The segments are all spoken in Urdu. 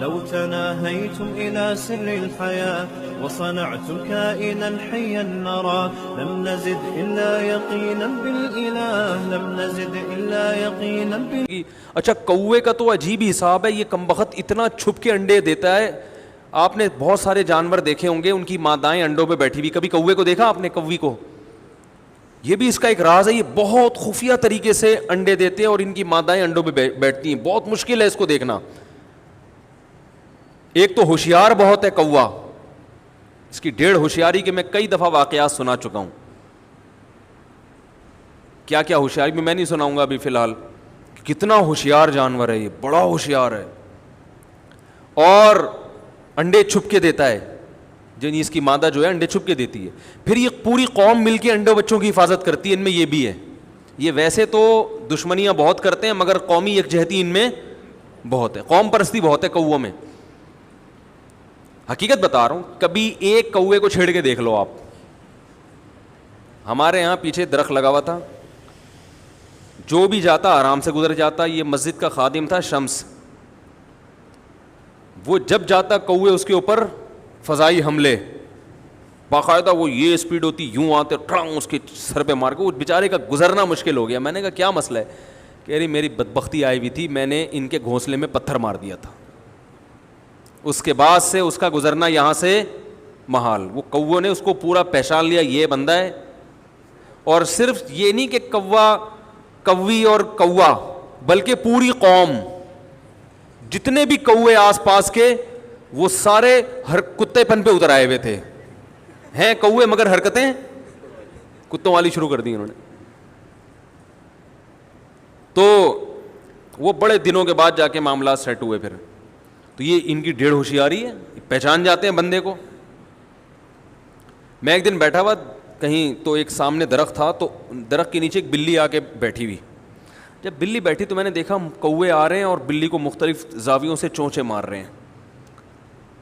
لو تناهيتم إلى سر الحياة وصنعتم كائنا حيا نرى لم نزد إلا يقينا بالإله لم نزد إلا يقينا اچھا کوے کا تو عجیب ہی حساب ہے, یہ کمبخت اتنا چھپ کے انڈے دیتا ہے. آپ نے بہت سارے جانور دیکھے ہوں گے, ان کی مادائیں انڈوں پہ بیٹھی ہوئی, کبھی کوے کو دیکھا آپ نے؟ کوی کو, یہ بھی اس کا ایک راز ہے, یہ بہت خفیہ طریقے سے انڈے دیتے ہیں اور ان کی مادائیں انڈوں پہ بیٹھتی ہیں. بہت مشکل ہے اس کو دیکھنا. ایک تو ہوشیار بہت ہے کوا, اس کی ڈیڑھ ہوشیاری کے میں کئی دفعہ واقعات سنا چکا ہوں. کیا کیا ہوشیاری میں نہیں سناؤں گا ابھی فی الحال. کتنا ہوشیار جانور ہے یہ, بڑا ہوشیار ہے, اور انڈے چھپ کے دیتا ہے. جنہیں اس کی مادہ جو ہے انڈے چھپ کے دیتی ہے. پھر یہ پوری قوم مل کے انڈوں بچوں کی حفاظت کرتی ہے. ان میں یہ بھی ہے. یہ ویسے تو دشمنیاں بہت کرتے ہیں مگر قومی یکجہتی ان میں بہت ہے, قوم پرستی بہت ہے کووں میں. حقیقت بتا رہا ہوں, کبھی ایک کوے کو چھیڑ کے دیکھ لو آپ. ہمارے یہاں پیچھے درخت لگا ہوا تھا, جو بھی جاتا آرام سے گزر جاتا. یہ مسجد کا خادم تھا شمس, وہ جب جاتا کوے اس کے اوپر فضائی حملے باقاعدہ, وہ یہ اسپیڈ ہوتی, یوں آتے ٹرانگ اس کے سر پہ مار کے, وہ بیچارے کا گزرنا مشکل ہو گیا. میں نے کہا کیا مسئلہ ہے؟ کہہ رہی میری بدبختی آئی ہوئی تھی, میں نے ان کے گھونسلے میں پتھر مار دیا تھا, اس کے بعد سے اس کا گزرنا یہاں سے محال. وہ کوے نے اس کو پورا پہچان لیا, یہ بندہ ہے. اور صرف یہ نہیں کہ کوی اور کوا, بلکہ پوری قوم, جتنے بھی کوے آس پاس کے, وہ سارے ہر کتے پن پہ اتر آئے ہوئے تھے. ہیں کوے مگر حرکتیں کتوں والی شروع کر دی انہوں نے. تو وہ بڑے دنوں کے بعد جا کے معاملات سیٹ ہوئے. پھر تو یہ ان کی ڈیڑھ ہوشیاری ہے, پہچان جاتے ہیں بندے کو. میں ایک دن بیٹھا ہوا کہیں, تو ایک سامنے درخت تھا, تو درخت کے نیچے ایک بلی آ کے بیٹھی ہوئی. جب بلی بیٹھی تو میں نے دیکھا کوے آ رہے ہیں اور بلی کو مختلف زاویوں سے چونچے مار رہے ہیں.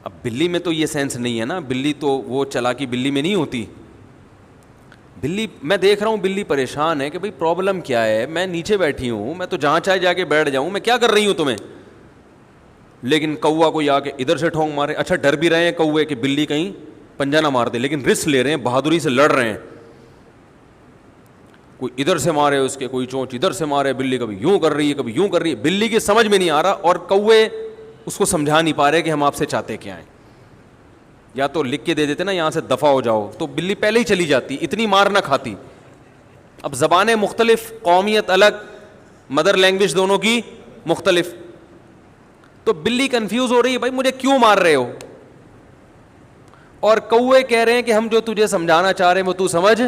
اب بلی میں تو یہ سینس نہیں ہے نا, بلی تو وہ چلاکی بلی میں نہیں ہوتی. بلی میں دیکھ رہا ہوں بلی پریشان ہے کہ بھئی پرابلم کیا ہے, میں نیچے بیٹھی ہوں, میں تو جہاں چاہے جا کے بیٹھ جاؤں, میں کیا کر رہی ہوں تمہیں. لیکن کوا کو آ کے ادھر سے ٹھونک مارے. اچھا ڈر بھی رہے ہیں کوے کہ بلی کہیں پنجہ نہ مار دے, لیکن رسک لے رہے ہیں, بہادری سے لڑ رہے ہیں. کوئی ادھر سے مارے اس کے, کوئی چونچ ادھر سے مارے. بلی کبھی یوں کر رہی ہے کبھی یوں کر رہی ہے. بلی کی سمجھ میں نہیں آ رہا, اور کوے اس کو سمجھا نہیں پا رہے کہ ہم آپ سے چاہتے کیا ہیں. یا تو لکھ کے دے دیتے نا یہاں سے دفع ہو جاؤ, تو بلی پہلے ہی چلی جاتی, اتنی مار نہ کھاتی. اب زبانیں مختلف, قومیت الگ, مدر لینگویج دونوں کی مختلف, تو بلی کنفیوز ہو رہی ہے, بھائی مجھے کیوں مار رہے ہو. اور کوے کہہ رہے ہیں کہ ہم جو تجھے سمجھانا چاہ رہے ہیں وہ تو سمجھ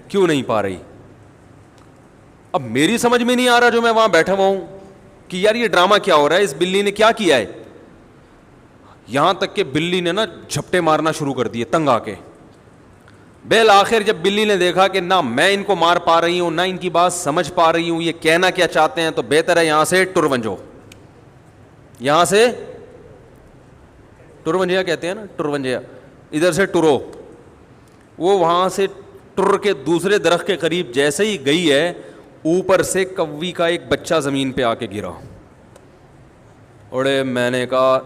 کیوں نہیں پا رہی. اب میری سمجھ میں نہیں آ رہا جو میں وہاں بیٹھا ہوا ہوں کہ یار یہ ڈرامہ کیا ہو رہا ہے, اس بلی نے کیا کیا ہے. یہاں تک کہ بلی نے نا جھپٹے مارنا شروع کر دیے تنگ آ کے. بالآخر جب بلی نے دیکھا کہ نہ میں ان کو مار پا رہی ہوں نہ ان کی بات سمجھ پا رہی ہوں, یہ کہنا کیا چاہتے ہیں, تو بہتر ہے یہاں سے ٹرونجو. یہاں سے ٹرونجیا کہتے ہیں نا, ٹرونجیا, ادھر سے ٹرو. وہ وہاں سے ٹر کے دوسرے درخت کے قریب جیسے ہی گئی ہے, اوپر سے کوی کا ایک بچہ زمین پہ آ کے گرا. اڑے میں نے کہا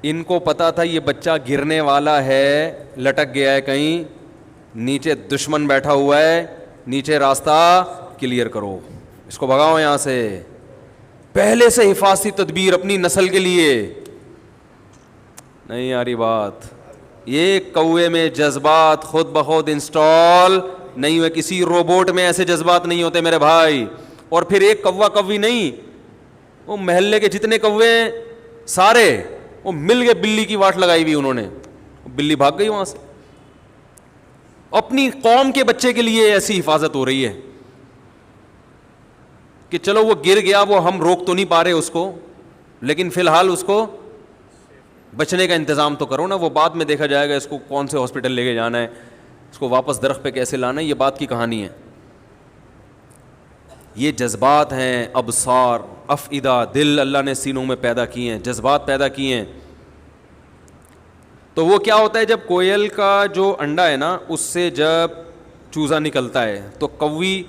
ان کو پتا تھا یہ بچہ گرنے والا ہے, لٹک گیا ہے کہیں, نیچے دشمن بیٹھا ہوا ہے, نیچے راستہ کلیئر کرو, اس کو بھگاؤ یہاں سے. پہلے سے حفاظتی تدبیر اپنی نسل کے لیے. نہیں آ رہی بات. یہ کوے میں جذبات خود بخود انسٹال نہیں ہوئے, کسی روبوٹ میں ایسے جذبات نہیں ہوتے میرے بھائی. اور پھر ایک کوا کوی نہیں, وہ محلے کے جتنے کوے ہیں سارے وہ مل گئے, بلی کی واٹ لگائی ہوئی انہوں نے, بلی بھاگ گئی وہاں سے. اپنی قوم کے بچے کے لیے ایسی حفاظت ہو رہی ہے کہ چلو وہ گر گیا, وہ ہم روک تو نہیں پا رہے اس کو, لیکن فی الحال اس کو بچنے کا انتظام تو کرو نا. وہ بعد میں دیکھا جائے گا اس کو کون سے ہاسپٹل لے کے جانا ہے, اس کو واپس درخت پہ کیسے لانا ہے, یہ بات کی کہانی ہے. یہ جذبات ہیں, ابصار, افئدہ, دل اللہ نے سینوں میں پیدا کیے ہیں, جذبات پیدا کیے ہیں. تو وہ کیا ہوتا ہے جب کوئل کا جو انڈا ہے نا اس سے جب چوزا نکلتا ہے تو کوی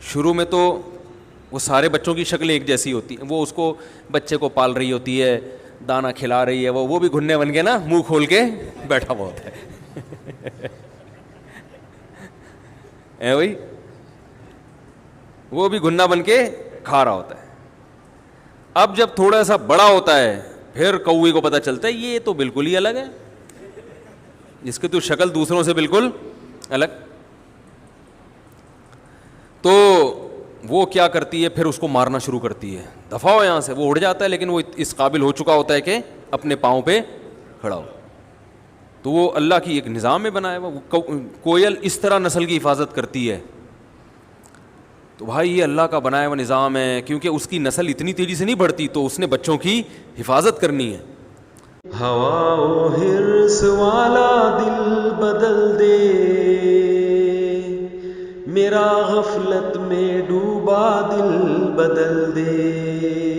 شروع میں تو وہ سارے بچوں کی شکلیں ایک جیسی ہوتی ہیں, وہ اس کو بچے کو پال رہی ہوتی ہے, دانا کھلا رہی ہے وہ بھی گھنے بن کے نا منہ کھول کے بیٹھا ہوا ہوتا ہے بھائی, وہ بھی گھنا بن کے کھا رہا ہوتا ہے. اب جب تھوڑا سا بڑا ہوتا ہے پھر کوے کو پتہ چلتا ہے یہ تو بالکل ہی الگ ہے, جس کی تو شکل دوسروں سے بالکل الگ. تو وہ کیا کرتی ہے, پھر اس کو مارنا شروع کرتی ہے, دفعہ ہو یہاں سے. وہ اڑ جاتا ہے لیکن وہ اس قابل ہو چکا ہوتا ہے کہ اپنے پاؤں پہ کھڑا ہو. تو وہ اللہ کی ایک نظام میں بنایا ہوا. کوئل اس طرح نسل کی حفاظت کرتی ہے. تو بھائی یہ اللہ کا بنایا ہوا نظام ہے, کیونکہ اس کی نسل اتنی تیزی سے نہیں بڑھتی, تو اس نے بچوں کی حفاظت کرنی ہے. ہوا و حرص والا دل بدل دے, میرا غفلت میں ڈوبا دل بدل دے.